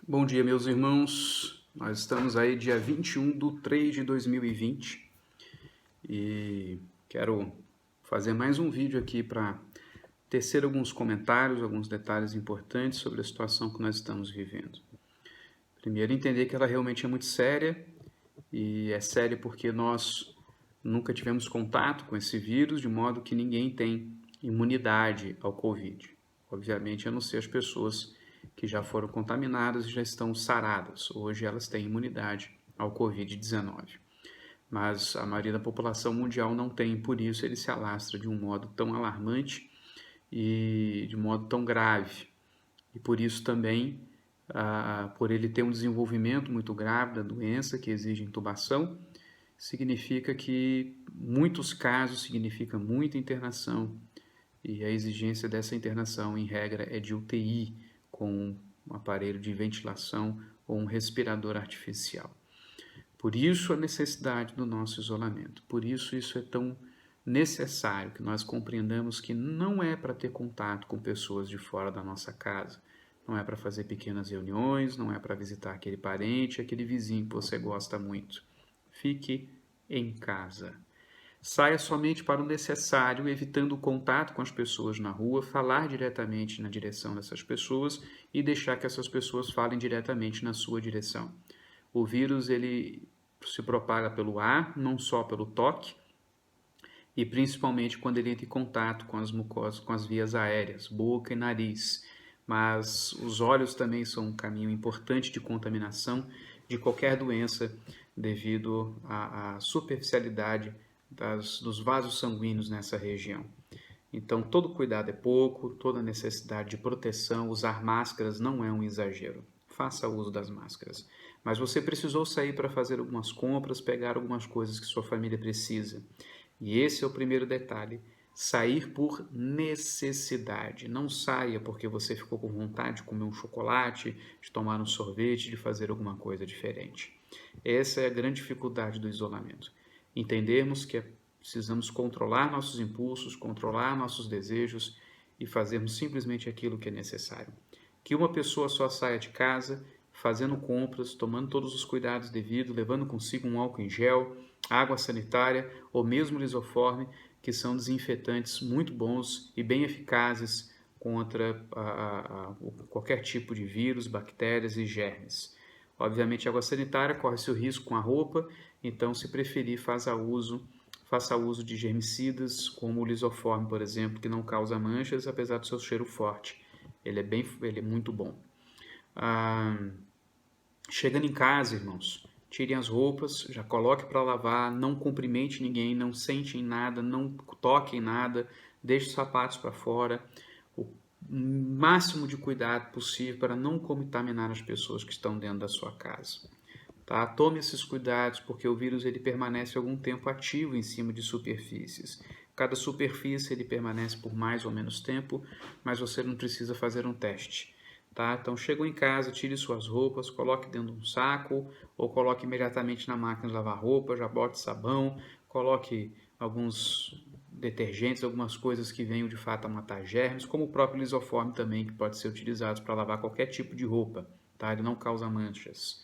Bom dia, meus irmãos. Nós estamos aí dia 21/3/2020 e quero fazer mais um vídeo aqui para tecer alguns comentários, alguns detalhes importantes sobre a situação que nós estamos vivendo. Primeiro, entender que ela realmente é muito séria e é séria porque nós nunca tivemos contato com esse vírus, de modo que ninguém tem imunidade ao Covid. Obviamente, a não ser as pessoas que já foram contaminadas e já estão saradas. Hoje elas têm imunidade ao Covid-19. Mas a maioria da população mundial não tem, por isso ele se alastra de um modo tão alarmante e de modo tão grave. E por isso também, por ele ter um desenvolvimento muito grave da doença, que exige intubação, significa que muitos casos significa muita internação, e a exigência dessa internação, em regra, é de UTI, com um aparelho de ventilação ou um respirador artificial. Por isso a necessidade do nosso isolamento. Por isso é tão necessário que nós compreendamos que não é para ter contato com pessoas de fora da nossa casa, não é para fazer pequenas reuniões, não é para visitar aquele parente, aquele vizinho que você gosta muito. Fique em casa. Saia somente para o necessário, evitando o contato com as pessoas na rua, falar diretamente na direção dessas pessoas e deixar que essas pessoas falem diretamente na sua direção. O vírus ele se propaga pelo ar, não só pelo toque, e principalmente quando ele entra em contato com as mucosas, com as vias aéreas, boca e nariz. Mas os olhos também são um caminho importante de contaminação de qualquer doença devido à superficialidade dos vasos sanguíneos nessa região. Então, todo cuidado é pouco, toda necessidade de proteção, usar máscaras não é um exagero. Faça uso das máscaras. Mas você precisou sair para fazer algumas compras, pegar algumas coisas que sua família precisa. E esse é o primeiro detalhe. Sair por necessidade. Não saia porque você ficou com vontade de comer um chocolate, de tomar um sorvete, de fazer alguma coisa diferente. Essa é a grande dificuldade do isolamento. Entendermos que precisamos controlar nossos impulsos, controlar nossos desejos e fazermos simplesmente aquilo que é necessário. Que uma pessoa só saia de casa fazendo compras, tomando todos os cuidados devidos, levando consigo um álcool em gel, água sanitária ou mesmo lisoforme, que são desinfetantes muito bons e bem eficazes contra qualquer tipo de vírus, bactérias e germes. Obviamente, a água sanitária corre-se o risco com a roupa, então, se preferir, faça uso de germicidas, como o lisoforme, por exemplo, que não causa manchas, apesar do seu cheiro forte. Ele é muito bom. Chegando em casa, irmãos, tirem as roupas, já coloque para lavar, não cumprimente ninguém, não sente em nada, não toque em nada, deixe os sapatos para fora. O máximo de cuidado possível para não contaminar as pessoas que estão dentro da sua casa. Tá? Tome esses cuidados porque o vírus ele permanece algum tempo ativo em cima de superfícies. Cada superfície ele permanece por mais ou menos tempo, mas você não precisa fazer um teste. Tá? Então chegou em casa, tire suas roupas, coloque dentro de um saco ou coloque imediatamente na máquina de lavar roupa, já bote sabão, coloque alguns detergentes, algumas coisas que venham de fato a matar germes, como o próprio lisoforme também, que pode ser utilizado para lavar qualquer tipo de roupa. Tá? Ele não causa manchas.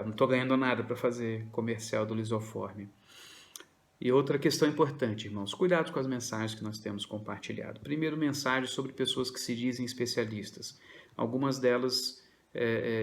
Não estou ganhando nada para fazer comercial do lisoforme. E outra questão importante, irmãos, cuidado com as mensagens que nós temos compartilhado. Primeiro, mensagens sobre pessoas que se dizem especialistas. Algumas delas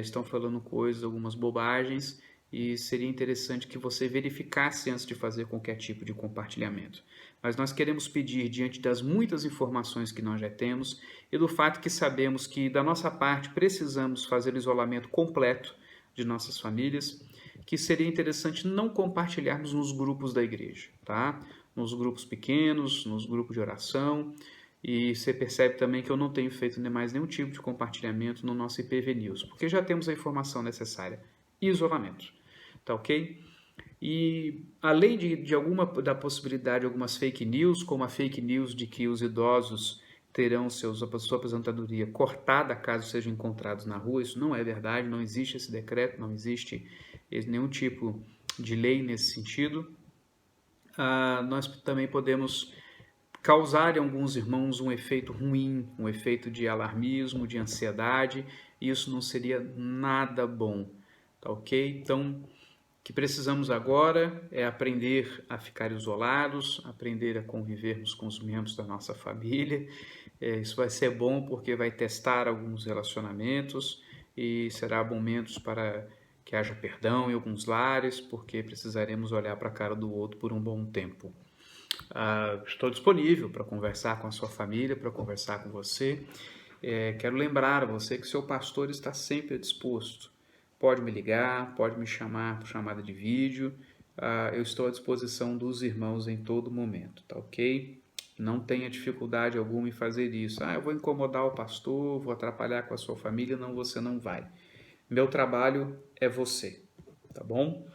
estão falando coisas, algumas bobagens, e seria interessante que você verificasse antes de fazer qualquer tipo de compartilhamento. Mas nós queremos pedir, diante das muitas informações que nós já temos e do fato que sabemos que, da nossa parte, precisamos fazer o isolamento completo de nossas famílias, que seria interessante não compartilharmos nos grupos da igreja, tá? Nos grupos pequenos, nos grupos de oração, e você percebe também que eu não tenho feito mais nenhum tipo de compartilhamento no nosso IPV News, porque já temos a informação necessária. Isolamento, tá ok? E além da possibilidade de algumas fake news, como a fake news de que os idosos terão sua aposentadoria cortada caso sejam encontrados na rua, isso não é verdade, não existe esse decreto, não existe nenhum tipo de lei nesse sentido. Nós também podemos causar em alguns irmãos um efeito ruim, um efeito de alarmismo, de ansiedade, e isso não seria nada bom, tá ok? Então, o que precisamos agora é aprender a ficar isolados, aprender a convivermos com os membros da nossa família. Isso vai ser bom porque vai testar alguns relacionamentos e será momentos para que haja perdão em alguns lares, porque precisaremos olhar para a cara do outro por um bom tempo. Estou disponível para conversar com a sua família, para conversar com você. Quero lembrar a você que seu pastor está sempre disposto. Pode me ligar, pode me chamar por chamada de vídeo. Eu estou à disposição dos irmãos em todo momento, tá ok? Não tenha dificuldade alguma em fazer isso. Eu vou incomodar o pastor, vou atrapalhar com a sua família. Não, você não vai. Meu trabalho é você, tá bom?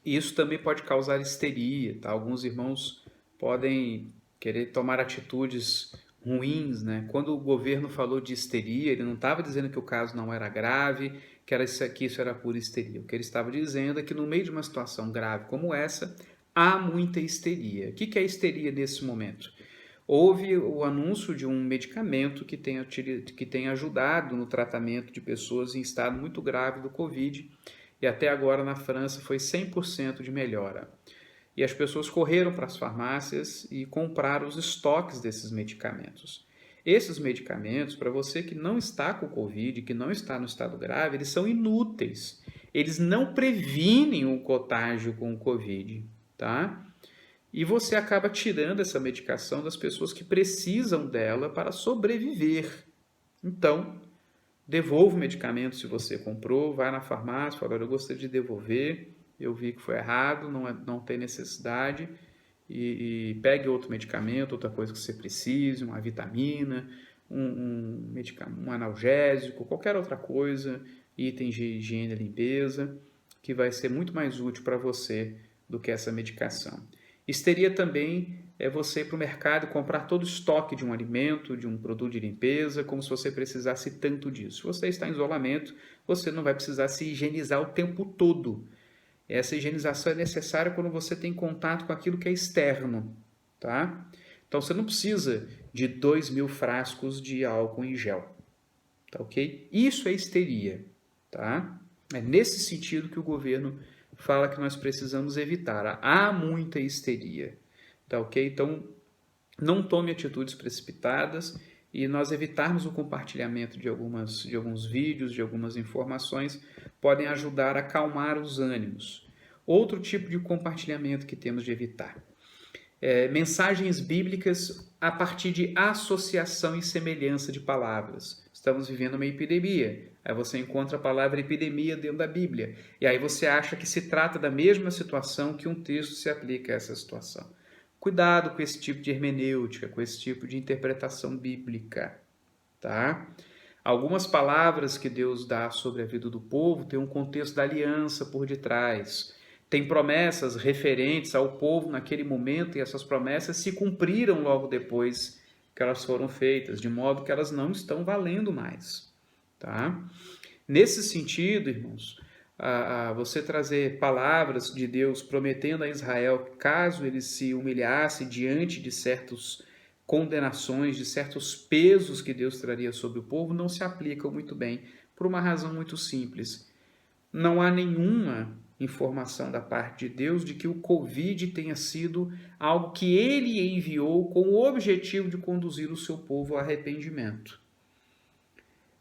Isso também pode causar histeria, tá? Alguns irmãos podem querer tomar atitudes ruins, né? Quando o governo falou de histeria, ele não estava dizendo que o caso não era grave, que era isso era pura histeria. O que ele estava dizendo é que no meio de uma situação grave como essa, há muita histeria. O que é histeria nesse momento? Houve o anúncio de um medicamento que tem ajudado no tratamento de pessoas em estado muito grave do Covid, e até agora na França foi 100% de melhora. E as pessoas correram para as farmácias e compraram os estoques desses medicamentos. Esses medicamentos, para você que não está com o Covid, que não está no estado grave, eles são inúteis. Eles não previnem o contágio com o Covid, tá? E você acaba tirando essa medicação das pessoas que precisam dela para sobreviver. Então, devolva o medicamento se você comprou, vai na farmácia, fala, eu gostaria de devolver, eu vi que foi errado, não tem necessidade, e pegue outro medicamento, outra coisa que você precise, uma vitamina, um analgésico, qualquer outra coisa, itens de higiene e limpeza, que vai ser muito mais útil para você do que essa medicação. Histeria também é você ir para o mercado e comprar todo o estoque de um alimento, de um produto de limpeza, como se você precisasse tanto disso. Se você está em isolamento, você não vai precisar se higienizar o tempo todo. Essa higienização é necessária quando você tem contato com aquilo que é externo, tá? Então, você não precisa de 2.000 frascos de álcool em gel, tá ok? Isso é histeria, tá? É nesse sentido que o governo fala que nós precisamos evitar. Há muita histeria, tá ok? Então, não tome atitudes precipitadas e nós evitarmos o compartilhamento de alguns vídeos, de algumas informações, podem ajudar a acalmar os ânimos. Outro tipo de compartilhamento que temos de evitar. Mensagens bíblicas a partir de associação e semelhança de palavras. Estamos vivendo uma epidemia. Aí você encontra a palavra epidemia dentro da Bíblia. E aí você acha que se trata da mesma situação, que um texto se aplica a essa situação. Cuidado com esse tipo de hermenêutica, com esse tipo de interpretação bíblica, tá? Algumas palavras que Deus dá sobre a vida do povo têm um contexto da aliança por detrás. Tem promessas referentes ao povo naquele momento e essas promessas se cumpriram logo depois que elas foram feitas, de modo que elas não estão valendo mais, tá? Nesse sentido, irmãos, você trazer palavras de Deus prometendo a Israel que caso ele se humilhasse diante de certas condenações, de certos pesos que Deus traria sobre o povo, não se aplicam muito bem, por uma razão muito simples. Não há nenhuma informação da parte de Deus de que o Covid tenha sido algo que ele enviou com o objetivo de conduzir o seu povo ao arrependimento.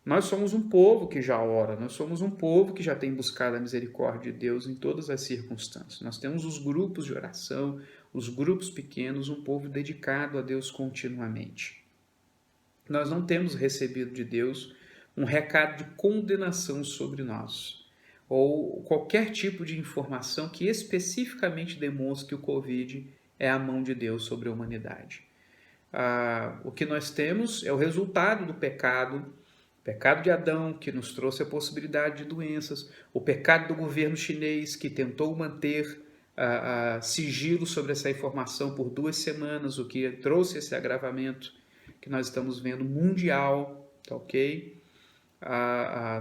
Nós somos um povo que já ora, nós somos um povo que já tem buscado a misericórdia de Deus em todas as circunstâncias. Nós temos os grupos de oração, os grupos pequenos, um povo dedicado a Deus continuamente. Nós não temos recebido de Deus um recado de condenação sobre nós, ou qualquer tipo de informação que especificamente demonstre que o Covid é a mão de Deus sobre a humanidade. O que nós temos é o resultado do pecado de Adão, que nos trouxe a possibilidade de doenças, o pecado do governo chinês, que tentou manter sigilo sobre essa informação por 2 semanas, o que trouxe esse agravamento que nós estamos vendo mundial, tá ok?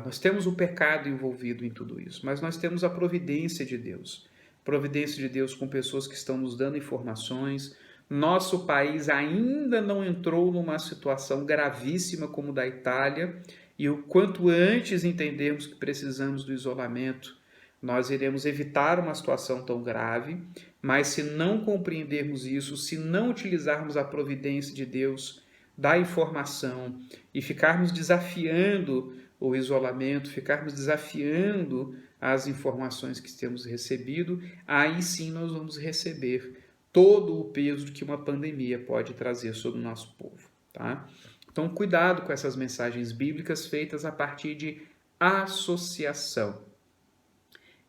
Nós temos o pecado envolvido em tudo isso, mas nós temos a providência de Deus. providência de Deus com pessoas que estão nos dando informações. Nosso país ainda não entrou numa situação gravíssima como da Itália, e o quanto antes entendermos que precisamos do isolamento, nós iremos evitar uma situação tão grave. Mas se não compreendermos isso, se não utilizarmos a providência de Deus da informação e ficarmos desafiando o isolamento, ficarmos desafiando as informações que temos recebido, aí sim nós vamos receber todo o peso que uma pandemia pode trazer sobre o nosso povo, tá? Então, cuidado com essas mensagens bíblicas feitas a partir de associação.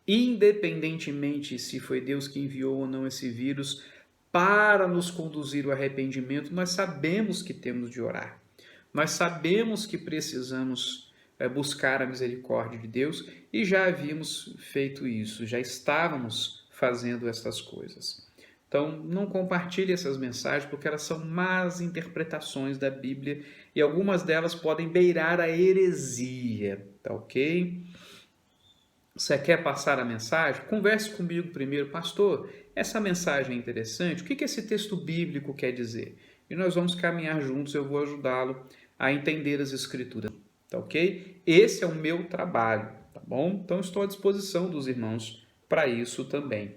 Independentemente se foi Deus que enviou ou não esse vírus para nos conduzir ao arrependimento, nós sabemos que temos de orar. Nós sabemos que precisamos buscar a misericórdia de Deus e já havíamos feito isso, já estávamos fazendo essas coisas. Então, não compartilhe essas mensagens porque elas são más interpretações da Bíblia e algumas delas podem beirar a heresia, tá ok? Você quer passar a mensagem? Converse comigo primeiro. Pastor, essa mensagem é interessante? O que esse texto bíblico quer dizer? E nós vamos caminhar juntos, eu vou ajudá-lo a entender as Escrituras, tá ok? Esse é o meu trabalho, tá bom? Então, estou à disposição dos irmãos para isso também,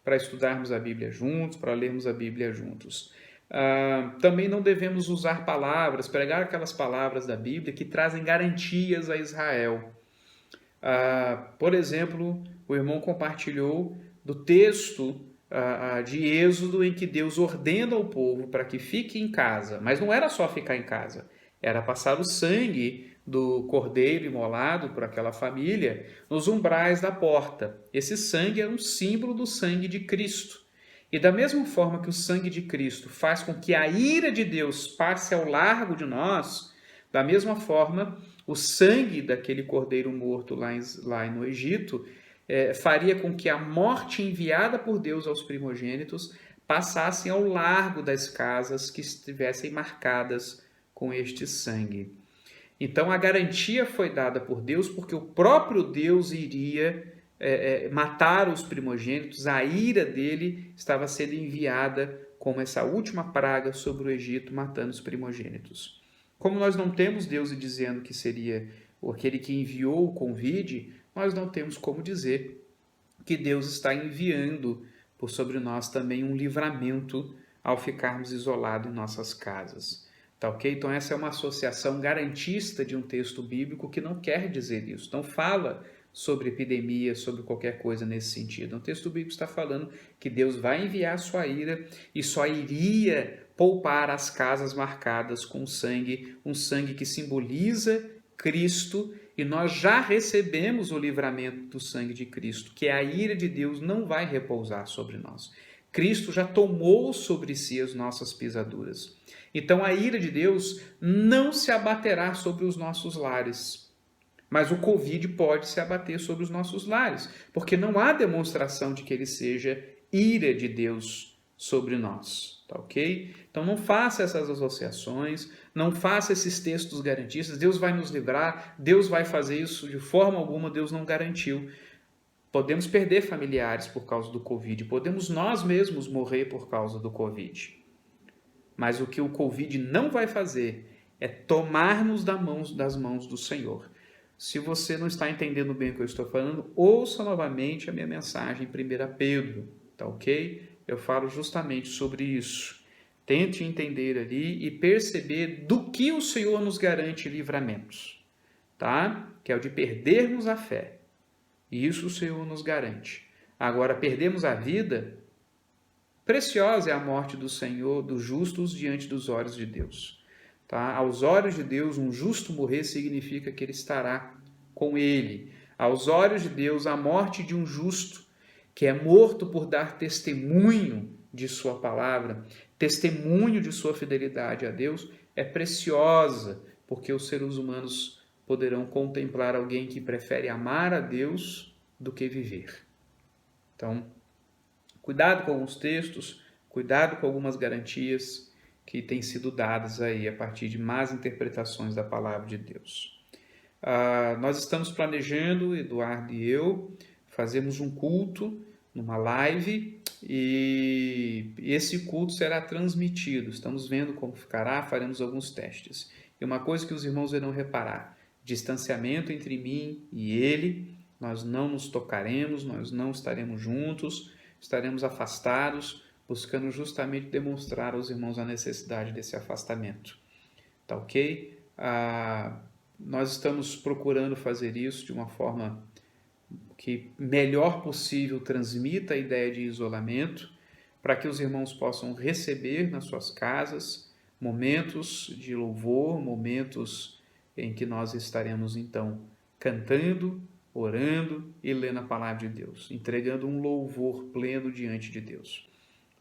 para estudarmos a Bíblia juntos, para lermos a Bíblia juntos. Também não devemos usar palavras, pregar aquelas palavras da Bíblia que trazem garantias a Israel. Por exemplo, o irmão compartilhou do texto de Êxodo em que Deus ordena ao povo para que fique em casa, mas não era só ficar em casa, era passar o sangue do cordeiro imolado por aquela família nos umbrais da porta. Esse sangue era um símbolo do sangue de Cristo. E da mesma forma que o sangue de Cristo faz com que a ira de Deus passe ao largo de nós, da mesma forma, o sangue daquele cordeiro morto lá no Egito faria com que a morte enviada por Deus aos primogênitos passassem ao largo das casas que estivessem marcadas com este sangue. Então, a garantia foi dada por Deus porque o próprio Deus iria matar os primogênitos, a ira dele estava sendo enviada como essa última praga sobre o Egito, matando os primogênitos. Como nós não temos Deus dizendo que seria aquele que enviou o Covid, nós não temos como dizer que Deus está enviando por sobre nós também um livramento ao ficarmos isolados em nossas casas. Tá ok? Então essa é uma associação garantista de um texto bíblico que não quer dizer isso. Não fala sobre epidemia, sobre qualquer coisa nesse sentido. O texto bíblico está falando que Deus vai enviar a sua ira e só iria poupar as casas marcadas com sangue, um sangue que simboliza Cristo, e nós já recebemos o livramento do sangue de Cristo, que a ira de Deus não vai repousar sobre nós. Cristo já tomou sobre si as nossas pisaduras. Então a ira de Deus não se abaterá sobre os nossos lares. Mas o Covid pode se abater sobre os nossos lares, porque não há demonstração de que ele seja ira de Deus sobre nós, tá ok? Então não faça essas associações, não faça esses textos garantistas, Deus vai nos livrar, Deus vai fazer isso, de forma alguma Deus não garantiu. Podemos perder familiares por causa do Covid, podemos nós mesmos morrer por causa do Covid. Mas o que o Covid não vai fazer é tomar-nos das mãos do Senhor. Se você não está entendendo bem o que eu estou falando, ouça novamente a minha mensagem em 1 Pedro, tá ok? Eu falo justamente sobre isso. Tente entender ali e perceber do que o Senhor nos garante livramentos, tá? Que é o de perdermos a fé. Isso o Senhor nos garante. Agora, perdermos a vida, preciosa é a morte do Senhor, dos justos, diante dos olhos de Deus. Tá? Aos olhos de Deus, um justo morrer significa que ele estará com ele. Aos olhos de Deus, a morte de um justo, que é morto por dar testemunho de sua palavra, testemunho de sua fidelidade a Deus, é preciosa, porque os seres humanos poderão contemplar alguém que prefere amar a Deus do que viver. Então, cuidado com alguns textos, cuidado com algumas garantias que têm sido dadas aí a partir de más interpretações da palavra de Deus. Nós estamos planejando, Eduardo e eu, fazemos um culto numa live, e esse culto será transmitido. Estamos vendo como ficará, faremos alguns testes. E uma coisa que os irmãos irão reparar: distanciamento entre mim e ele, nós não nos tocaremos, nós não estaremos juntos, estaremos afastados, buscando justamente demonstrar aos irmãos a necessidade desse afastamento. Tá ok? Nós estamos procurando fazer isso de uma forma que melhor possível transmita a ideia de isolamento, para que os irmãos possam receber nas suas casas momentos de louvor, momentos em que nós estaremos então cantando, orando e lendo a palavra de Deus, entregando um louvor pleno diante de Deus.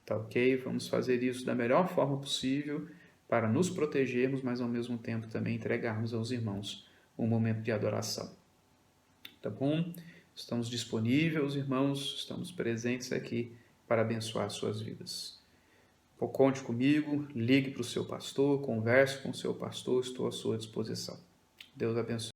Tá ok? Vamos fazer isso da melhor forma possível para nos protegermos, mas ao mesmo tempo também entregarmos aos irmãos um momento de adoração. Tá bom? Estamos disponíveis, irmãos, estamos presentes aqui para abençoar suas vidas. Conte comigo, ligue para o seu pastor, converse com o seu pastor, estou à sua disposição. Deus abençoe.